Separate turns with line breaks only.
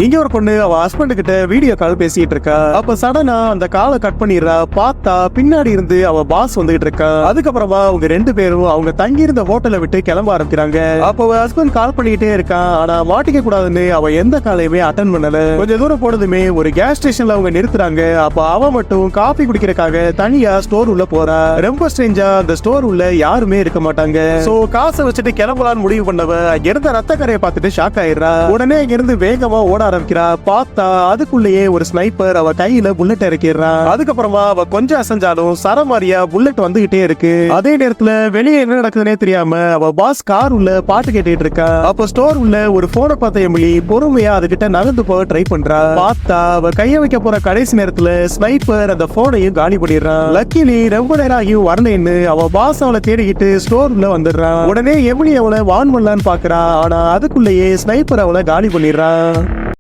இங்க ஒரு பொண்ணு அவ ஹஸ்பண்ட் கிட்ட வீடியோ கால் பேசிட்டு இருக்கா. அப்ப சடனா அந்த காலை கட் பண்ணிடுறா. பார்த்தா பின்னாடி இருந்து அவ பாஸ் வந்துகிட்டு இருக்கா. அதுக்கப்புறமா அவங்க ரெண்டு பேரும் அவங்க தங்கி இருந்த ஹோட்டலை விட்டு கிளம்ப ஆரம்பிக்கிறாங்க. அப்ப அவ ஹஸ்பண்ட் கால் பண்ணிக்கிட்டே இருக்கான். ஆனா மாட்டிக்க கூடாதுன்னு அவ எந்த காலையுமே அட்டன் பண்ணல. கொஞ்ச தூரம் போனதுமே ஒரு கேஸ் ஸ்டேஷன்ல அவங்க நிறுத்துறாங்க. அப்ப அவ மட்டும் காபி குடிக்கிறதுக்காக தனியா ஸ்டோர் உள்ள போறா. ரொம்ப ஸ்ட்ரேஞ்சா அந்த ஸ்டோர் உள்ள யாருமே இருக்க மாட்டாங்க. சோ காசை வச்சுட்டு கிளம்பலான்னு முடிவு பண்ணவ இருந்த ரத்த கரையை பார்த்துட்டு ஷாக் ஆயிடுறா. உடனே இங்க இருந்து வேகமா ஓட ஆரம்பிக்கிறா. பார்த்தா அதுக்குள்ளேயே ஒரு ஸ்னைப்பர் அவ கையில புல்லட் இறக்கிறான். அதுக்கப்புறமா அவ கொஞ்சம் அசைஞ்சாலும் சரமாரியா புல்லட் வந்துகிட்டே இருக்கு. அதே நேரத்துல வெளியே என்ன நடக்குதுன்னே தெரியாம அவ பாஸ் கார் உள்ள பாட்டு கேட்டுட்டு இருக்கா. அப்ப ஸ்டோர் உள்ள ஒரு போனை பார்த்த எமிலி பொறுமையா அதுகிட்ட நகர்ந்து போக ட்ரை பண்றா. பார்த்தா அவ கைய வைக்க போற கடைசி நேரத்துல ஸ்னைப்பர் அந்த போனையும் காலி பண்ணிடுறான். லக்கிலி ரொம்ப நேரம் ஆகியும் வரலன்னு அவ பாஸ் அவளை தேடிக்கிட்டு ஸ்டோர் உள்ள வந்துடுறான். உடனே எமிலி அவளை வான் பண்ணலான்னு பாக்குறா. ஆனா அதுக்குள்ளேயே ஸ்னைப்பர் அவளை காலி பண்ணிடுறான்.